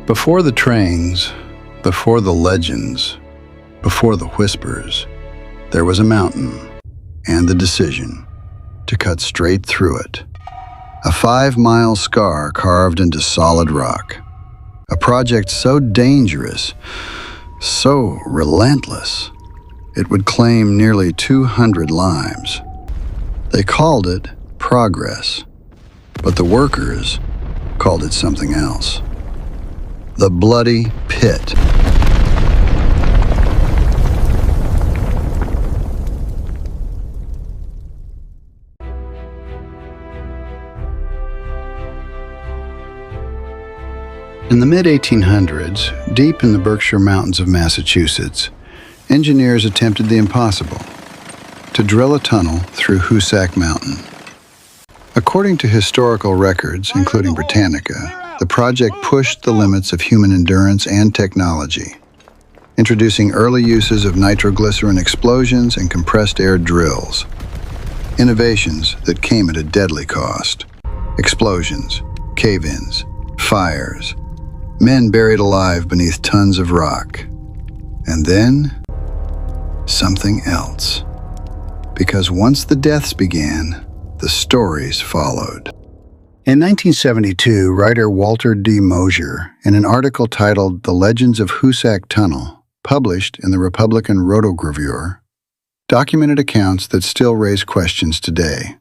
Before the trains, before the legends, before the whispers, there was a mountain and the decision to cut straight through it. A 5-mile scar carved into solid rock. A project so dangerous, so relentless, it would claim nearly 200 lives. They called it progress, but the workers called it something else. The Bloody Pit. In the mid-1800s, deep in the Berkshire Mountains of Massachusetts, engineers attempted the impossible, to drill a tunnel through Hoosac Mountain. According to historical records, including Britannica, the project pushed the limits of human endurance and technology, introducing early uses of nitroglycerin explosions and compressed air drills. Innovations that came at a deadly cost. Explosions, cave-ins, fires, men buried alive beneath tons of rock. And then, something else. Because once the deaths began, the stories followed. In 1972, writer Walter D. Mosier, in an article titled The Legends of Hoosac Tunnel, published in the Republican Rotogravure, documented accounts that still raise questions today.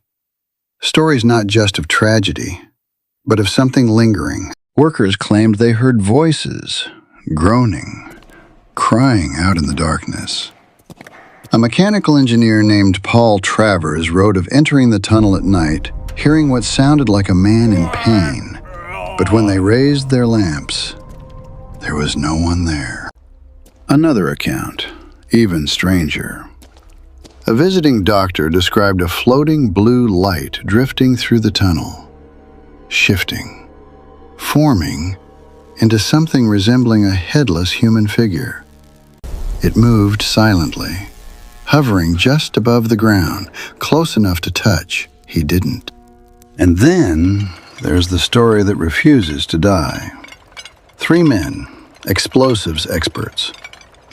Stories not just of tragedy, but of something lingering. Workers claimed they heard voices, groaning, crying out in the darkness. A mechanical engineer named Paul Travers wrote of entering the tunnel at night, hearing what sounded like a man in pain. But when they raised their lamps, there was no one there. Another account, even stranger. A visiting doctor described a floating blue light drifting through the tunnel, shifting, forming into something resembling a headless human figure. It moved silently, hovering just above the ground, close enough to touch. He didn't. And then there's the story that refuses to die. 3 men, explosives experts: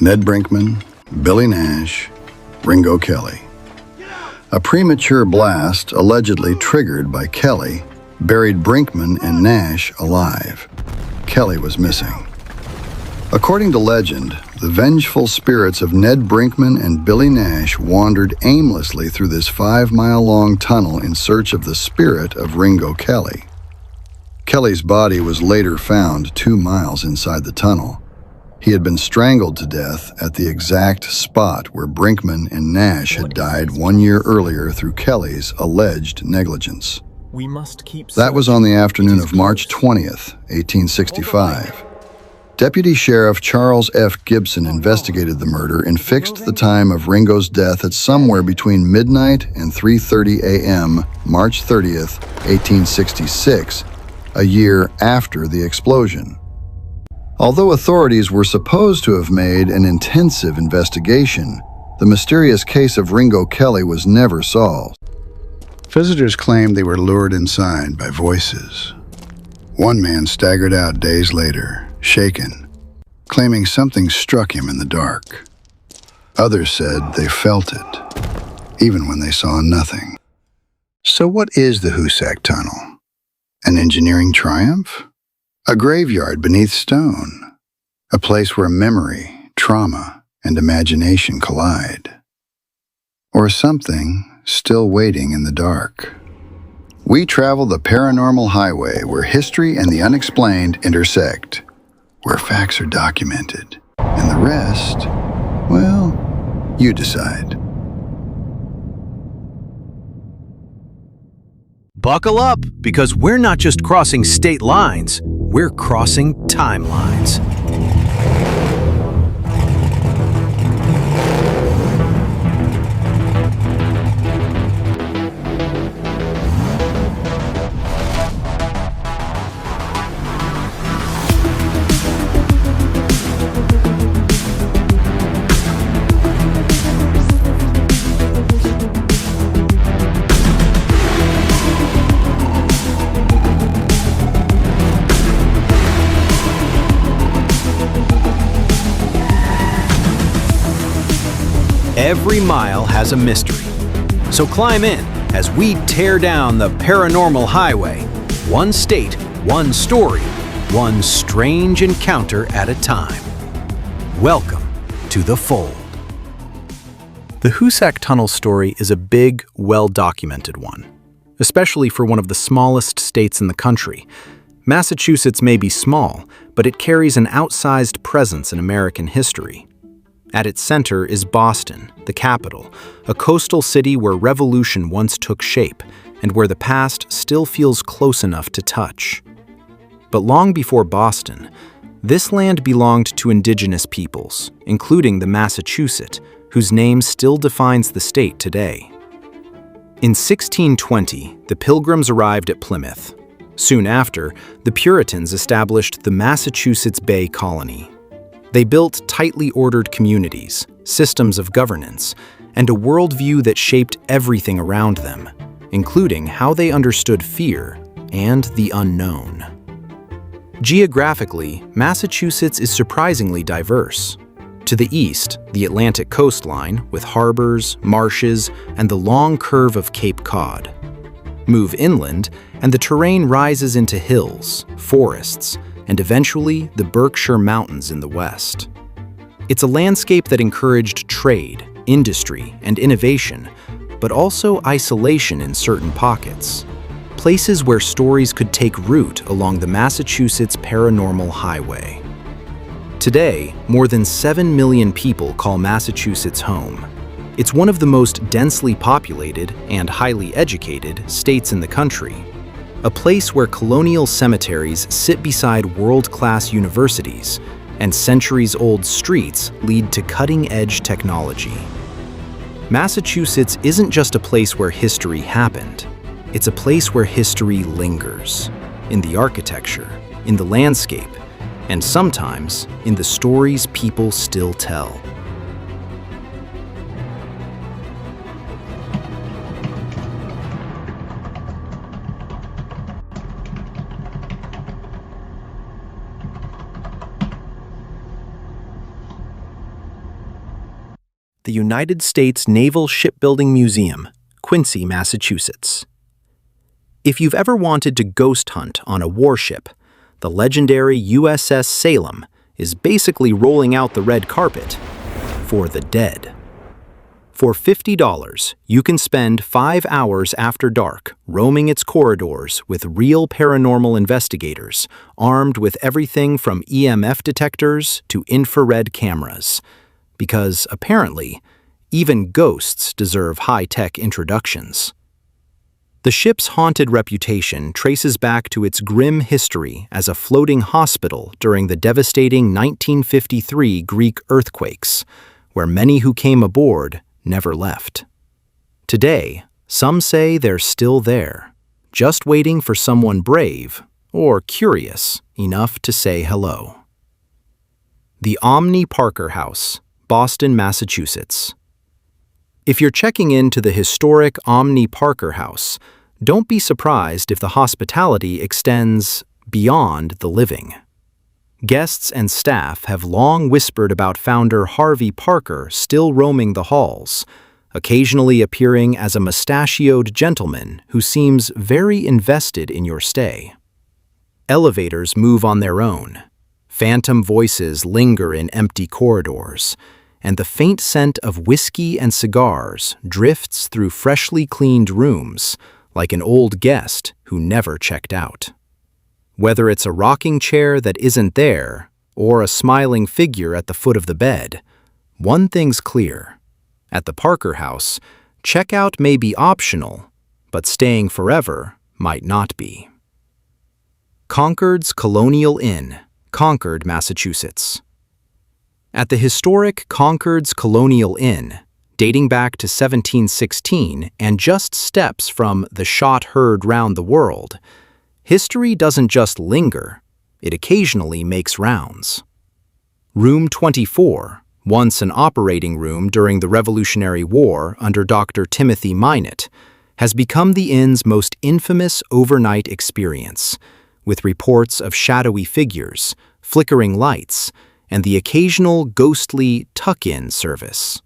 Ned Brinkman, Billy Nash, Ringo Kelly. A premature blast, allegedly triggered by Kelly, buried Brinkman and Nash alive. Kelly was missing. According to legend, the vengeful spirits of Ned Brinkman and Billy Nash wandered aimlessly through this 5-mile-long tunnel in search of the spirit of Ringo Kelly. Kelly's body was later found 2 miles inside the tunnel. He had been strangled to death at the exact spot where Brinkman and Nash had died 1 year earlier through Kelly's alleged negligence. That was on the afternoon of March 20th, 1865. Deputy Sheriff Charles F. Gibson investigated the murder and fixed the time of Ringo's death at somewhere between midnight and 3:30 a.m., March 30th, 1866, a year after the explosion. Although authorities were supposed to have made an intensive investigation, the mysterious case of Ringo Kelly was never solved. Visitors claimed they were lured inside by voices. One man staggered out days later, shaken, claiming something struck him in the dark. Others said they felt it, even when they saw nothing. So what is the Hoosac Tunnel? An engineering triumph? A graveyard beneath stone? A place where memory, trauma, and imagination collide? Or something still waiting in the dark? We travel the paranormal highway where history and the unexplained intersect, where facts are documented, and the rest, well, you decide. Buckle up, because we're not just crossing state lines, we're crossing timelines. Every mile has a mystery. So climb in as we tear down the paranormal highway. One state, one story, one strange encounter at a time. Welcome to The Fold. The Hoosac Tunnel story is a big, well-documented one, especially for one of the smallest states in the country. Massachusetts may be small, but it carries an outsized presence in American history. At its center is Boston, the capital, a coastal city where revolution once took shape and where the past still feels close enough to touch. But long before Boston, this land belonged to indigenous peoples, including the Massachusetts, whose name still defines the state today. In 1620, the Pilgrims arrived at Plymouth. Soon after, the Puritans established the Massachusetts Bay Colony. They built tightly ordered communities, systems of governance, and a worldview that shaped everything around them, including how they understood fear and the unknown. Geographically, Massachusetts is surprisingly diverse. To the east, the Atlantic coastline, with harbors, marshes, and the long curve of Cape Cod. Move inland, and the terrain rises into hills, forests, and eventually the Berkshire Mountains in the west. It's a landscape that encouraged trade, industry, and innovation, but also isolation in certain pockets, places where stories could take root along the Massachusetts Paranormal Highway. Today, more than 7 million people call Massachusetts home. It's one of the most densely populated and highly educated states in the country. A place where colonial cemeteries sit beside world-class universities and centuries-old streets lead to cutting-edge technology. Massachusetts isn't just a place where history happened. It's a place where history lingers, in the architecture, in the landscape, and sometimes in the stories people still tell. The United States Naval Shipbuilding Museum, Quincy, Massachusetts. If you've ever wanted to ghost hunt on a warship, the legendary USS Salem is basically rolling out the red carpet for the dead. For $50, you can spend 5 hours after dark roaming its corridors with real paranormal investigators, armed with everything from EMF detectors to infrared cameras. Because, apparently, even ghosts deserve high-tech introductions. The ship's haunted reputation traces back to its grim history as a floating hospital during the devastating 1953 Greek earthquakes, where many who came aboard never left. Today, some say they're still there, just waiting for someone brave or curious enough to say hello. The Omni Parker House, Boston, Massachusetts. If you're checking into the historic Omni Parker House, don't be surprised if the hospitality extends beyond the living. Guests and staff have long whispered about founder Harvey Parker still roaming the halls, occasionally appearing as a mustachioed gentleman who seems very invested in your stay. Elevators move on their own. Phantom voices linger in empty corridors, and the faint scent of whiskey and cigars drifts through freshly cleaned rooms like an old guest who never checked out. Whether it's a rocking chair that isn't there or a smiling figure at the foot of the bed, one thing's clear. At the Parker House, checkout may be optional, but staying forever might not be. Concord's Colonial Inn, Concord, Massachusetts. At the historic Concord's Colonial Inn, dating back to 1716 and just steps from the shot heard round the world, history doesn't just linger, it occasionally makes rounds. Room 24, once an operating room during the Revolutionary War under Dr. Timothy Minot, has become the inn's most infamous overnight experience, with reports of shadowy figures, flickering lights, and the occasional ghostly tuck-in service.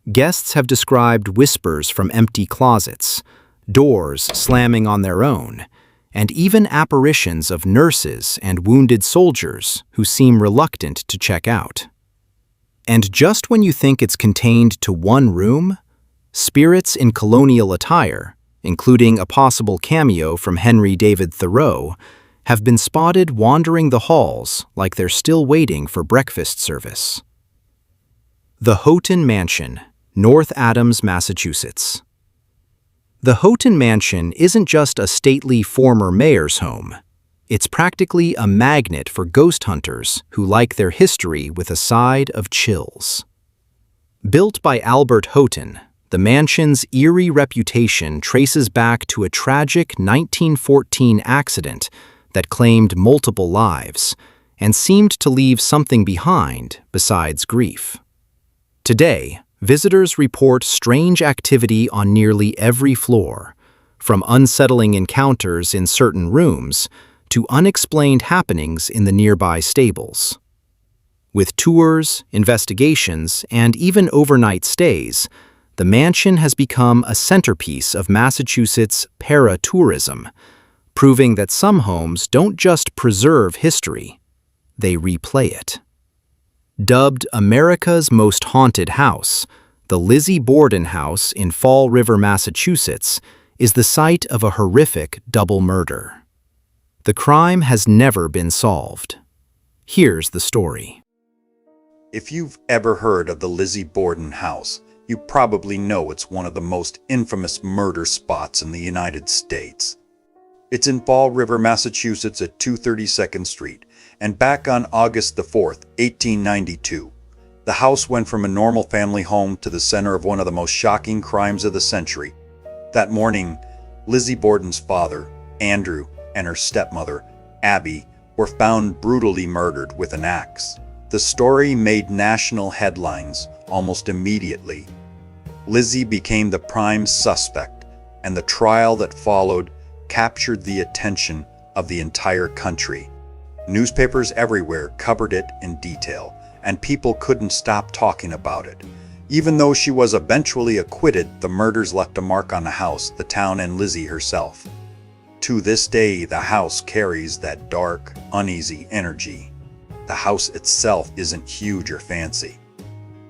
Guests have described whispers from empty closets, doors slamming on their own, and even apparitions of nurses and wounded soldiers who seem reluctant to check out. And just when you think it's contained to one room, spirits in colonial attire, including a possible cameo from Henry David Thoreau, have been spotted wandering the halls like they're still waiting for breakfast service. The Houghton Mansion, North Adams, Massachusetts. The Houghton Mansion isn't just a stately former mayor's home. It's practically a magnet for ghost hunters who like their history with a side of chills. Built by Albert Houghton, the mansion's eerie reputation traces back to a tragic 1914 accident that claimed multiple lives and seemed to leave something behind besides grief. Today, visitors report strange activity on nearly every floor, from unsettling encounters in certain rooms to unexplained happenings in the nearby stables. With tours, investigations, and even overnight stays, the mansion has become a centerpiece of Massachusetts para-tourism, proving that some homes don't just preserve history, they replay it. Dubbed America's Most Haunted House, the Lizzie Borden house in Fall River, Massachusetts, is the site of a horrific double murder. The crime has never been solved. Here's the story. If you've ever heard of the Lizzie Borden house, you probably know it's one of the most infamous murder spots in the United States. It's in Fall River, Massachusetts at 232nd Street, and back on August the 4th, 1892, the house went from a normal family home to the center of one of the most shocking crimes of the century. That morning, Lizzie Borden's father, Andrew, and her stepmother, Abby, were found brutally murdered with an axe. The story made national headlines almost immediately. Lizzie became the prime suspect, and the trial that followed captured the attention of the entire country. Newspapers everywhere covered it in detail, and people couldn't stop talking about it. Even though she was eventually acquitted, the murders left a mark on the house, the town, and Lizzie herself. To this day, the house carries that dark, uneasy energy. The house itself isn't huge or fancy.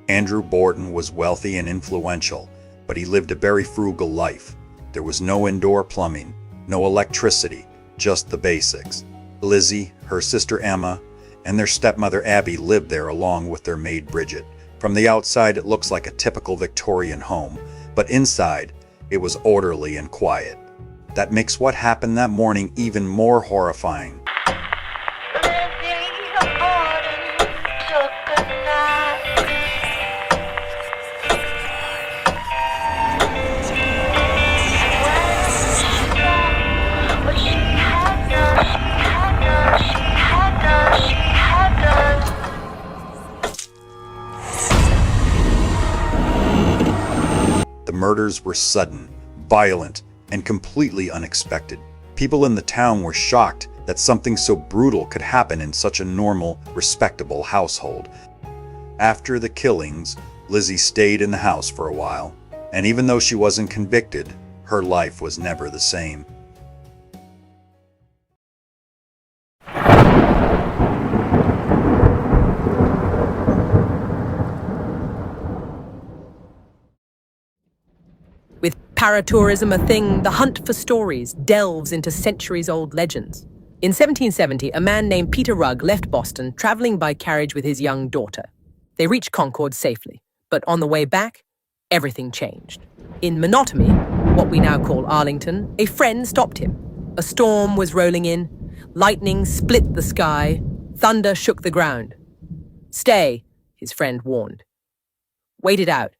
Andrew Borden was wealthy and influential, but he lived a very frugal life. There was no indoor plumbing, no electricity, just the basics. Lizzie, her sister Emma, and their stepmother Abby lived there along with their maid Bridget. From the outside, it looks like a typical Victorian home, but inside, it was orderly and quiet. That makes what happened that morning even more horrifying. The murders were sudden, violent, and completely unexpected. People in the town were shocked that something so brutal could happen in such a normal, respectable household. After the killings, Lizzie stayed in the house for a while, and even though she wasn't convicted, her life was never the same. With paratourism a thing, the hunt for stories delves into centuries-old legends. In 1770, a man named Peter Rugg left Boston, traveling by carriage with his young daughter. They reached Concord safely, but on the way back, everything changed. In Monotamy, what we now call Arlington, a friend stopped him. A storm was rolling in, lightning split the sky, thunder shook the ground. "Stay," his friend warned. "Wait it out."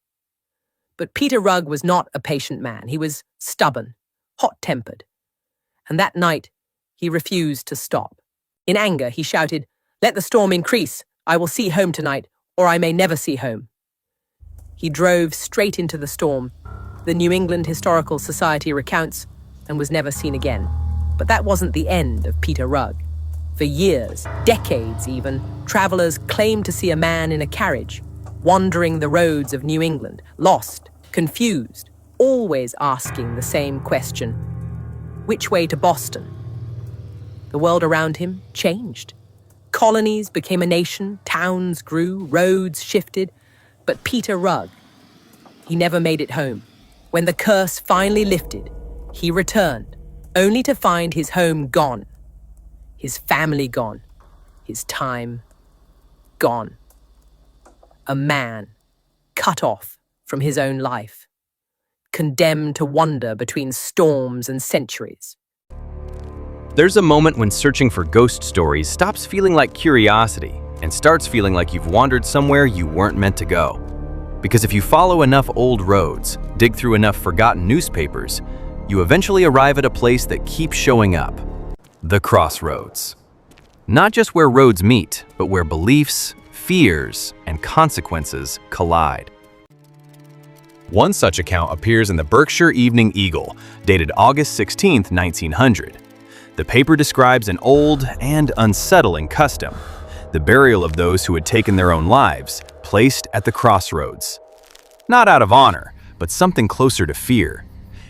But Peter Rugg was not a patient man. He was stubborn, hot-tempered. And that night, he refused to stop. In anger, he shouted, "Let the storm increase. I will see home tonight, or I may never see home." He drove straight into the storm. The New England Historical Society recounts, and was never seen again. But that wasn't the end of Peter Rugg. For years, decades even, travelers claimed to see a man in a carriage. wandering the roads of New England, lost, confused, always asking the same question: which way to Boston? The world around him changed. Colonies became a nation, towns grew, roads shifted. But Peter Rugg, he never made it home. When the curse finally lifted, he returned, only to find his home gone, his family gone, his time gone. A man cut off from his own life, condemned to wander between storms and centuries. There's a moment when searching for ghost stories stops feeling like curiosity and starts feeling like you've wandered somewhere you weren't meant to go. Because if you follow enough old roads, dig through enough forgotten newspapers, you eventually arrive at a place that keeps showing up: the Crossroads. Not just where roads meet, but where beliefs, fears, and consequences collide. One such account appears in the Berkshire Evening Eagle, dated August 16, 1900. The paper describes an old and unsettling custom: the burial of those who had taken their own lives, placed at the crossroads. Not out of honor, but something closer to fear.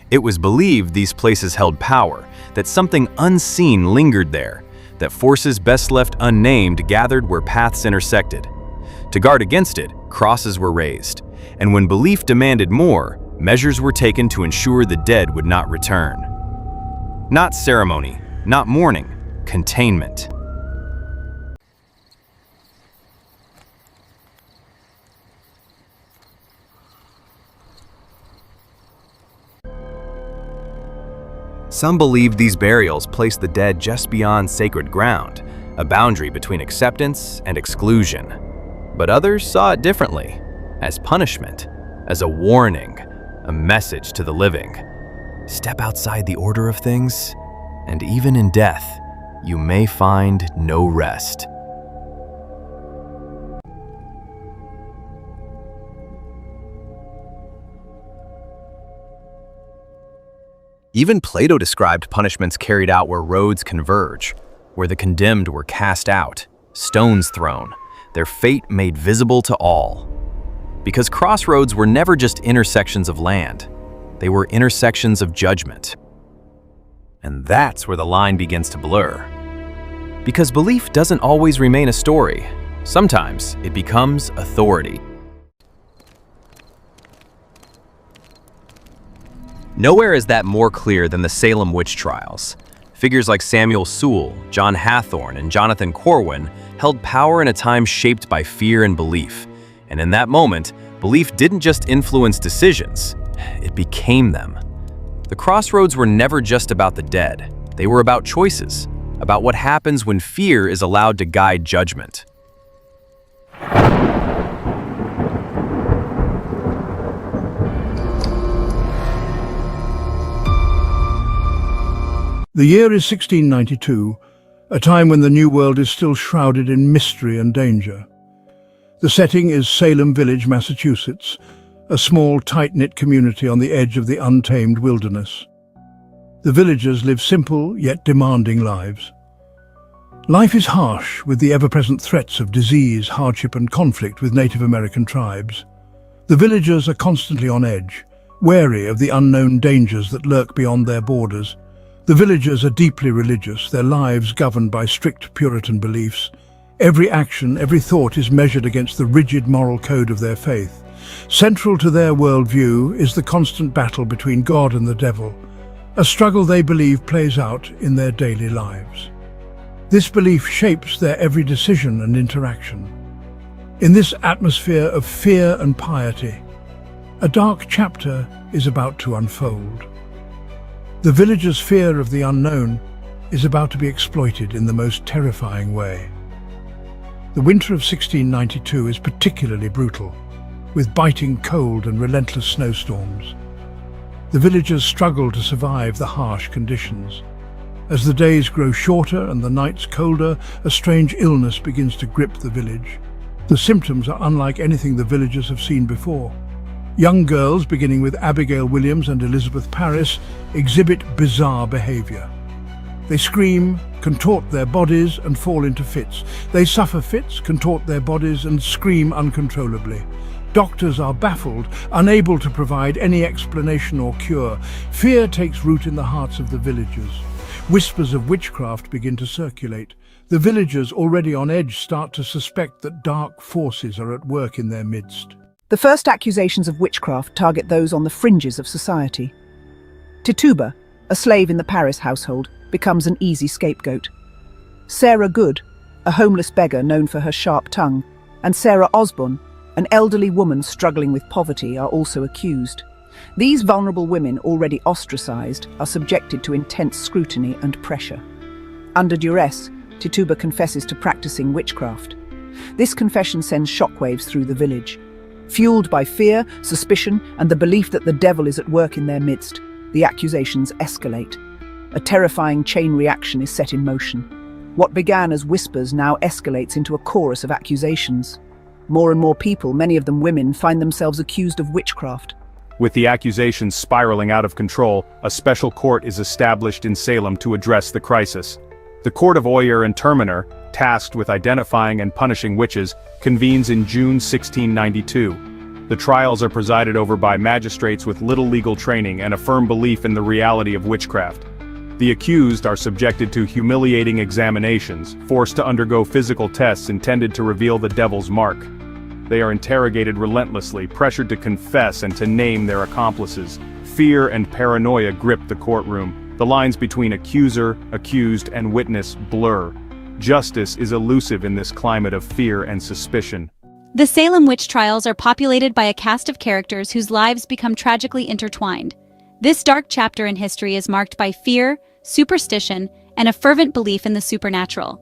It was believed these places held power, that something unseen lingered there, that forces best left unnamed gathered where paths intersected. To guard against it, crosses were raised, and when belief demanded more, measures were taken to ensure the dead would not return. Not ceremony, not mourning, containment. Some believed these burials placed the dead just beyond sacred ground, a boundary between acceptance and exclusion. But others saw it differently, as punishment, as a warning, a message to the living. Step outside the order of things, and even in death, you may find no rest. Even Plato described punishments carried out where roads converge, where the condemned were cast out, stones thrown, their fate made visible to all. Because crossroads were never just intersections of land, they were intersections of judgment. And that's where the line begins to blur. Because belief doesn't always remain a story. Sometimes it becomes authority. Nowhere is that more clear than the Salem Witch Trials. Figures like Samuel Sewell, John Hathorne, and Jonathan Corwin held power in a time shaped by fear and belief. And in that moment, belief didn't just influence decisions, it became them. The crossroads were never just about the dead. They were about choices, about what happens when fear is allowed to guide judgment. The year is 1692, a time when the New World is still shrouded in mystery and danger. The setting is Salem Village, Massachusetts, a small, tight-knit community on the edge of the untamed wilderness. The villagers live simple yet demanding lives. Life is harsh, with the ever-present threats of disease, hardship and conflict with Native American tribes. The villagers are constantly on edge, wary of the unknown dangers that lurk beyond their borders. The villagers are deeply religious, their lives governed by strict Puritan beliefs. Every action, every thought is measured against the rigid moral code of their faith. Central to their worldview is the constant battle between God and the devil, a struggle they believe plays out in their daily lives. This belief shapes their every decision and interaction. In this atmosphere of fear and piety, a dark chapter is about to unfold. The villagers' fear of the unknown is about to be exploited in the most terrifying way. The winter of 1692 is particularly brutal, with biting cold and relentless snowstorms. The villagers struggle to survive the harsh conditions. As the days grow shorter and the nights colder, a strange illness begins to grip the village. The symptoms are unlike anything the villagers have seen before. Young girls, beginning with Abigail Williams and Elizabeth Parris, exhibit bizarre behavior. They scream, contort their bodies and fall into fits. They suffer fits, contort their bodies and scream uncontrollably. Doctors are baffled, unable to provide any explanation or cure. Fear takes root in the hearts of the villagers. Whispers of witchcraft begin to circulate. The villagers, already on edge, start to suspect that dark forces are at work in their midst. The first accusations of witchcraft target those on the fringes of society. Tituba, a slave in the Paris household, becomes an easy scapegoat. Sarah Good, a homeless beggar known for her sharp tongue, and Sarah Osborne, an elderly woman struggling with poverty, are also accused. These vulnerable women, already ostracized, are subjected to intense scrutiny and pressure. Under duress, Tituba confesses to practicing witchcraft. This confession sends shockwaves through the village. Fueled by fear, suspicion, and the belief that the devil is at work in their midst, the accusations escalate. A terrifying chain reaction is set in motion. What began as whispers now escalates into a chorus of accusations. More and more people, many of them women, find themselves accused of witchcraft. With the accusations spiraling out of control, a special court is established in Salem to address the crisis. The Court of Oyer and Terminer, tasked with identifying and punishing witches, convenes in June 1692. The trials are presided over by magistrates with little legal training and a firm belief in the reality of witchcraft. The accused are subjected to humiliating examinations, forced to undergo physical tests intended to reveal the devil's mark. They are interrogated relentlessly, pressured to confess and to name their accomplices. Fear and paranoia grip the courtroom. The lines between accuser, accused, and witness blur. Justice is elusive in this climate of fear and suspicion. The Salem Witch Trials are populated by a cast of characters whose lives become tragically intertwined. This dark chapter in history is marked by fear, superstition, and a fervent belief in the supernatural.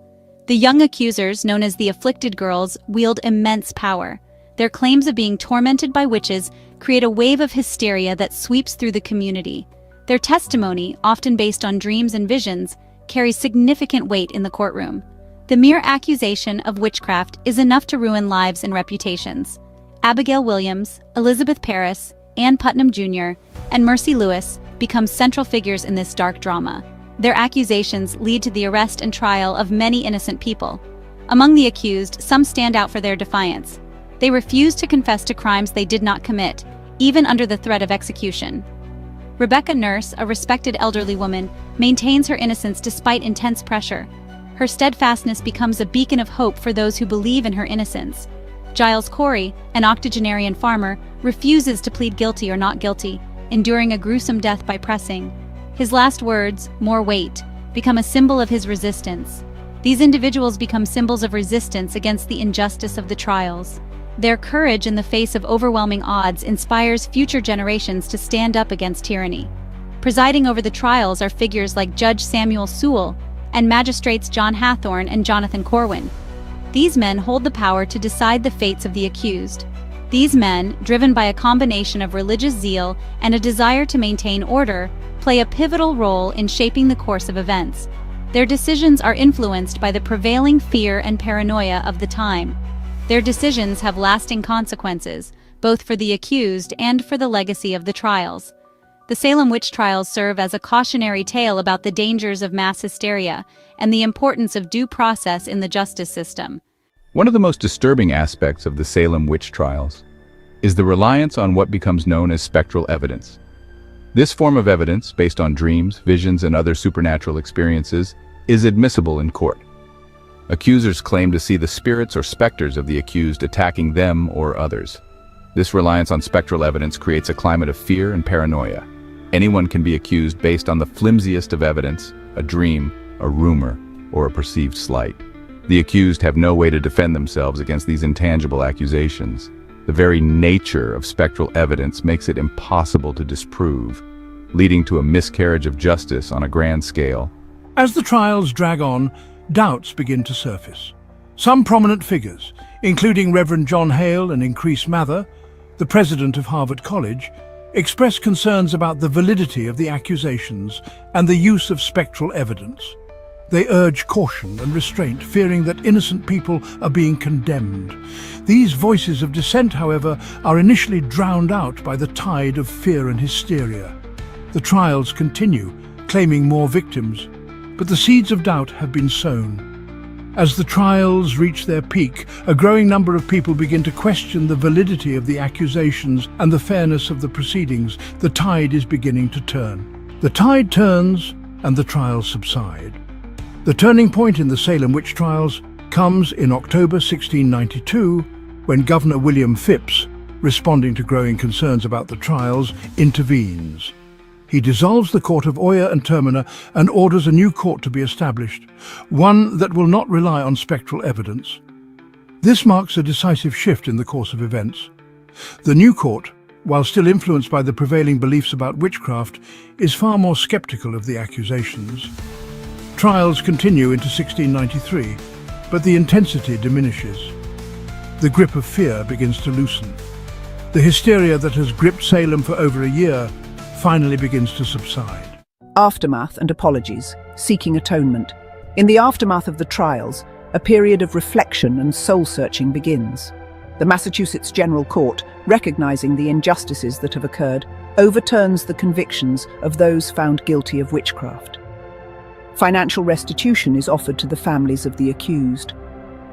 The young accusers, known as the Afflicted Girls, wield immense power. Their claims of being tormented by witches create a wave of hysteria that sweeps through the community. Their testimony, often based on dreams and visions, carries significant weight in the courtroom. The mere accusation of witchcraft is enough to ruin lives and reputations. Abigail Williams, Elizabeth Parris, Ann Putnam Jr., and Mercy Lewis become central figures in this dark drama. Their accusations lead to the arrest and trial of many innocent people. Among the accused, some stand out for their defiance. They refuse to confess to crimes they did not commit, even under the threat of execution. Rebecca Nurse, a respected elderly woman, maintains her innocence despite intense pressure. Her steadfastness becomes a beacon of hope for those who believe in her innocence. Giles Corey, an octogenarian farmer, refuses to plead guilty or not guilty, enduring a gruesome death by pressing. His last words, "more weight," become a symbol of his resistance. These individuals become symbols of resistance against the injustice of the trials. Their courage in the face of overwhelming odds inspires future generations to stand up against tyranny. Presiding over the trials are figures like Judge Samuel Sewell and magistrates John Hathorne and Jonathan Corwin. These men hold the power to decide the fates of the accused. These men, driven by a combination of religious zeal and a desire to maintain order, play a pivotal role in shaping the course of events. Their decisions are influenced by the prevailing fear and paranoia of the time. Their decisions have lasting consequences, both for the accused and for the legacy of the trials. The Salem Witch Trials serve as a cautionary tale about the dangers of mass hysteria and the importance of due process in the justice system. One of the most disturbing aspects of the Salem Witch Trials is the reliance on what becomes known as spectral evidence. This form of evidence, based on dreams, visions, and other supernatural experiences, is admissible in court. Accusers claim to see the spirits or specters of the accused attacking them or others. This reliance on spectral evidence creates a climate of fear and paranoia. Anyone can be accused based on the flimsiest of evidence, a dream, a rumor, or a perceived slight. The accused have no way to defend themselves against these intangible accusations. The very nature of spectral evidence makes it impossible to disprove, leading to a miscarriage of justice on a grand scale. As the trials drag on, doubts begin to surface. Some prominent figures, including Reverend John Hale and Increase Mather, the president of Harvard College, express concerns about the validity of the accusations and the use of spectral evidence. They urge caution and restraint, fearing that innocent people are being condemned. These voices of dissent, however, are initially drowned out by the tide of fear and hysteria. The trials continue, claiming more victims. but the seeds of doubt have been sown. As the trials reach their peak, a growing number of people begin to question the validity of the accusations and the fairness of the proceedings. The tide is beginning to turn. The tide turns and the trials subside. The turning point in the Salem Witch Trials comes in October 1692, when Governor William Phips, responding to growing concerns about the trials, intervenes. He dissolves the court of Oyer and Terminer and orders a new court to be established, one that will not rely on spectral evidence. This marks a decisive shift in the course of events. The new court, while still influenced by the prevailing beliefs about witchcraft, is far more skeptical of the accusations. Trials continue into 1693, but the intensity diminishes. The grip of fear begins to loosen. The hysteria that has gripped Salem for over a year finally begins to subside. Aftermath and apologies, seeking atonement. In the aftermath of the trials, a period of reflection and soul-searching begins. The Massachusetts General Court, recognizing the injustices that have occurred, overturns the convictions of those found guilty of witchcraft. Financial restitution is offered to the families of the accused.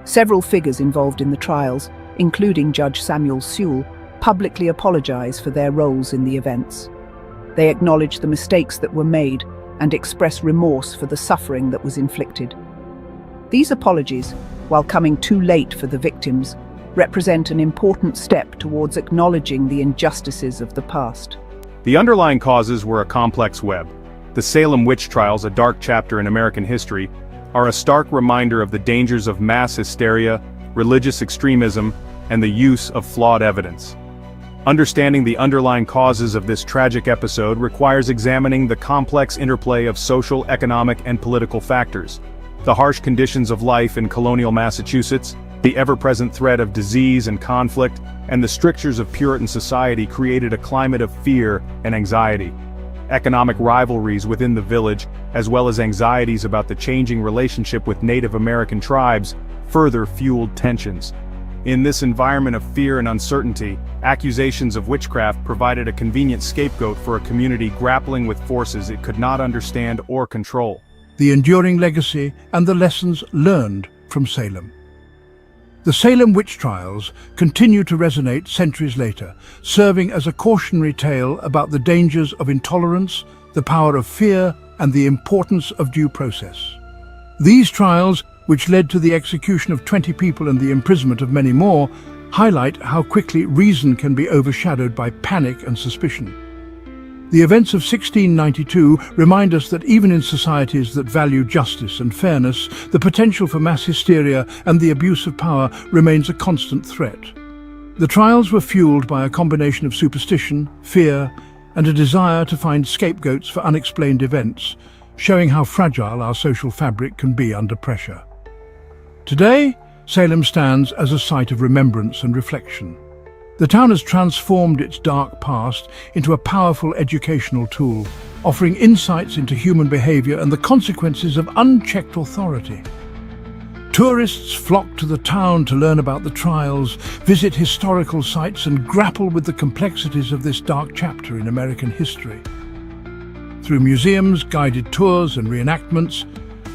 Several figures involved in the trials, including Judge Samuel Sewell, publicly apologize for their roles in the events. They acknowledge the mistakes that were made and express remorse for the suffering that was inflicted. These apologies, while coming too late for the victims, represent an important step towards acknowledging the injustices of the past. The underlying causes were a complex web. The Salem Witch Trials, a dark chapter in American history, are a stark reminder of the dangers of mass hysteria, religious extremism, and the use of flawed evidence. Understanding the underlying causes of this tragic episode requires examining the complex interplay of social, economic, and political factors. The harsh conditions of life in colonial Massachusetts, the ever-present threat of disease and conflict, and the strictures of Puritan society created a climate of fear and anxiety. Economic rivalries within the village, as well as anxieties about the changing relationship with Native American tribes, further fueled tensions. In this environment of fear and uncertainty, accusations of witchcraft provided a convenient scapegoat for a community grappling with forces it could not understand or control. The enduring legacy and the lessons learned from Salem. The Salem Witch Trials continue to resonate centuries later, serving as a cautionary tale about the dangers of intolerance, the power of fear, and the importance of due process. These trials, which led to the execution of 20 people and the imprisonment of many more, highlight how quickly reason can be overshadowed by panic and suspicion. The events of 1692 remind us that even in societies that value justice and fairness, the potential for mass hysteria and the abuse of power remains a constant threat. The trials were fueled by a combination of superstition, fear, and a desire to find scapegoats for unexplained events, showing how fragile our social fabric can be under pressure. Today, Salem stands as a site of remembrance and reflection. The town has transformed its dark past into a powerful educational tool, offering insights into human behavior and the consequences of unchecked authority. Tourists flock to the town to learn about the trials, visit historical sites, and grapple with the complexities of this dark chapter in American history. Through museums, guided tours, and reenactments,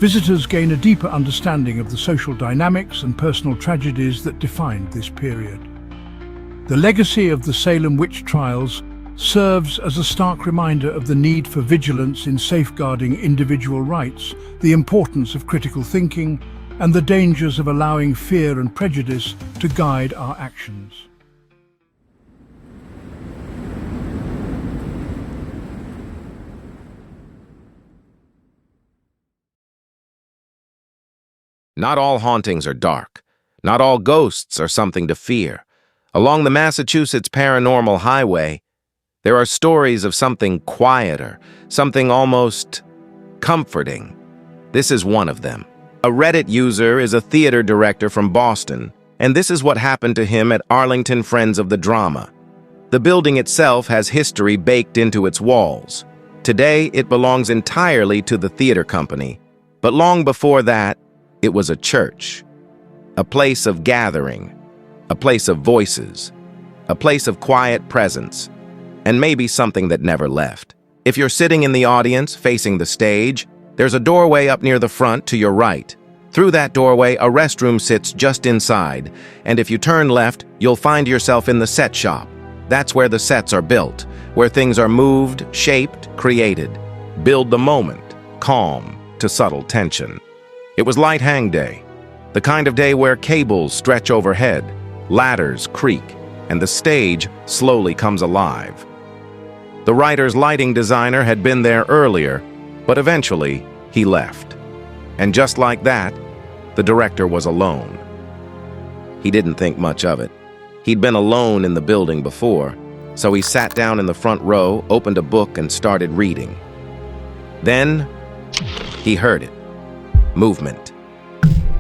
visitors gain a deeper understanding of the social dynamics and personal tragedies that defined this period. The legacy of the Salem Witch Trials serves as a stark reminder of the need for vigilance in safeguarding individual rights, the importance of critical thinking, and the dangers of allowing fear and prejudice to guide our actions. Not all hauntings are dark. Not all ghosts are something to fear. Along the Massachusetts Paranormal Highway, there are stories of something quieter, something almost comforting. This is one of them. A Reddit user is a theater director from Boston, and this is what happened to him at Arlington Friends of the Drama. The building itself has history baked into its walls. Today, it belongs entirely to the theater company, but long before that, it was a church, a place of gathering, a place of voices, a place of quiet presence, and maybe something that never left. If you're sitting in the audience facing the stage, There's a doorway up near the front to your right. Through that doorway, a restroom sits just inside, and if you turn left, you'll find yourself in the set shop. That's where the sets are built, where things are moved, shaped, created. Build the moment, calm to subtle tension. It was light hang day, the kind of day where cables stretch overhead, ladders creak, and the stage slowly comes alive. The writer's lighting designer had been there earlier, but eventually he left. And just like that, the director was alone. He didn't think much of it. He'd been alone in the building before, so he sat down in the front row, opened a book, and started reading. Then, he heard it. Movement.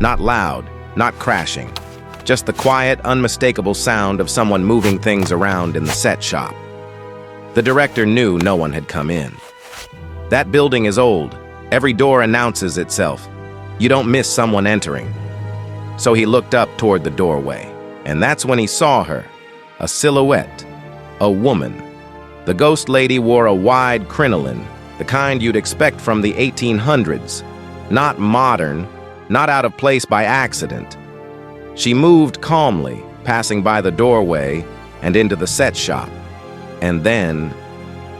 Not loud, not crashing, just the quiet, unmistakable sound of someone moving things around in the set shop. The director knew no one had come in. That building is old. Every door announces itself. You don't miss someone entering. So he looked up toward the doorway, and that's when he saw her. A silhouette. A woman. The ghost lady wore a wide crinoline, the kind you'd expect from the 1800s. Not modern, not out of place by accident. She moved calmly, passing by the doorway and into the set shop. And then,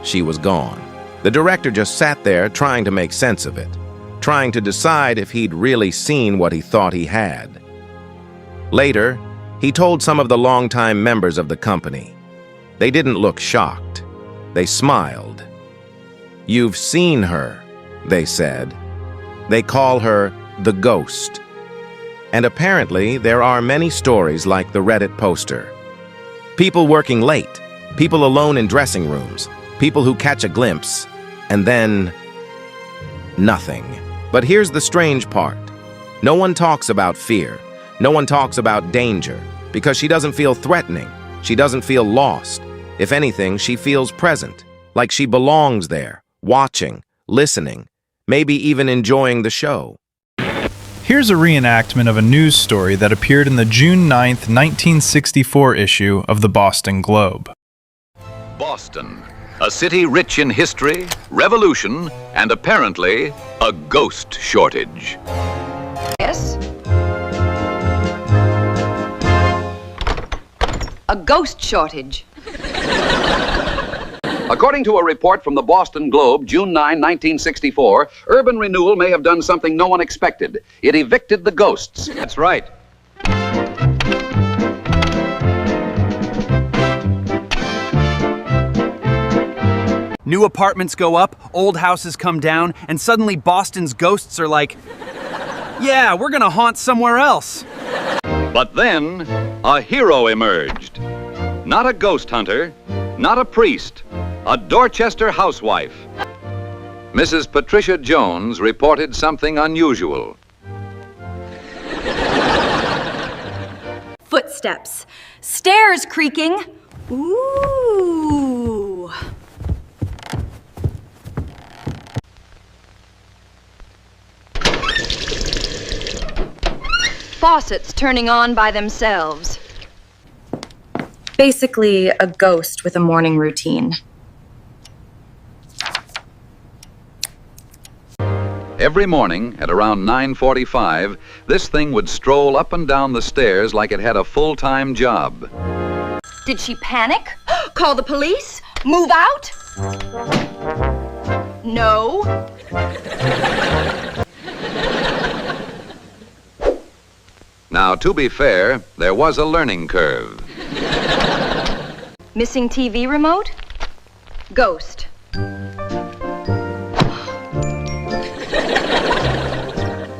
she was gone. The director just sat there trying to make sense of it, trying to decide if he'd really seen what he thought he had. Later, he told some of the longtime members of the company. They didn't look shocked. They smiled. "You've seen her," they said. They call her the ghost. And apparently, there are many stories like the Reddit poster. People working late, people alone in dressing rooms, people who catch a glimpse, and then nothing. But here's the strange part. No one talks about fear. No one talks about danger, because she doesn't feel threatening. She doesn't feel lost. If anything, she feels present, like she belongs there, watching, listening, maybe even enjoying the show. Here's a reenactment of a news story that appeared in the June 9th, 1964 issue of the Boston Globe. Boston, a city rich in history, revolution, and apparently a ghost shortage. Yes? A ghost shortage. According to a report from the Boston Globe, June 9, 1964, urban renewal may have done something no one expected. It evicted the ghosts. That's right. New apartments go up, old houses come down, and suddenly Boston's ghosts are like, yeah, we're gonna haunt somewhere else. But then, a hero emerged. Not a ghost hunter, not a priest, a Dorchester housewife. Mrs. Patricia Jones reported something unusual. Footsteps. Stairs creaking. Ooh. Faucets turning on by themselves. Basically, a ghost with a morning routine. Every morning at around 9:45, this thing would stroll up and down the stairs like it had a full-time job. Did she panic? Call the police? Move out? No. Now, to be fair, there was a learning curve. Missing TV remote? Ghost.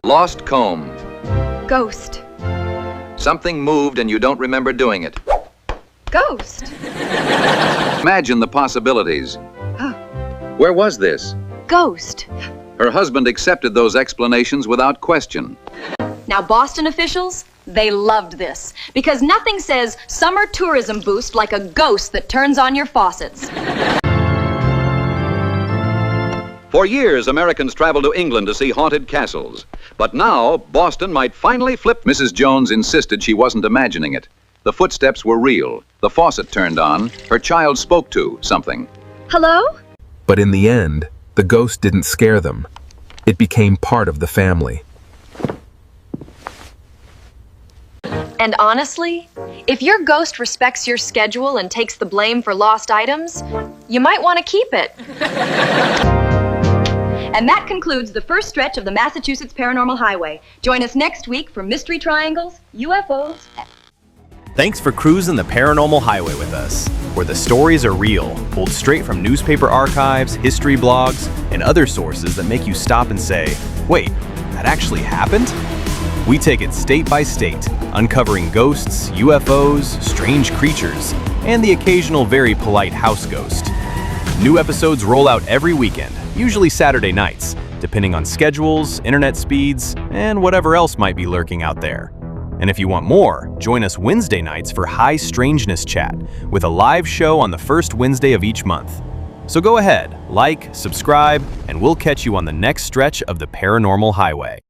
Lost comb. Ghost. Something moved and you don't remember doing it. Ghost. Imagine the possibilities. Where was this? Ghost. Her husband accepted those explanations without question. Now, Boston officials, they loved this because nothing says summer tourism boost like a ghost that turns on your faucets. For years, Americans traveled to England to see haunted castles. But now, Boston might finally flip. Mrs. Jones insisted she wasn't imagining it. The footsteps were real. The faucet turned on. Her child spoke to something. Hello? But in the end, the ghost didn't scare them. It became part of the family. And honestly, if your ghost respects your schedule and takes the blame for lost items, you might want to keep it. And that concludes the first stretch of the Massachusetts Paranormal Highway. Join us next week for mystery triangles, UFOs. Thanks for cruising the Paranormal Highway with us, where the stories are real, pulled straight from newspaper archives, history blogs, and other sources that make you stop and say, wait, that actually happened? We take it state by state, uncovering ghosts, UFOs, strange creatures, and the occasional very polite house ghost. New episodes roll out every weekend, usually Saturday nights, depending on schedules, internet speeds, and whatever else might be lurking out there. And if you want more, join us Wednesday nights for High Strangeness Chat, with a live show on the first Wednesday of each month. So go ahead, like, subscribe, and we'll catch you on the next stretch of the Paranormal Highway.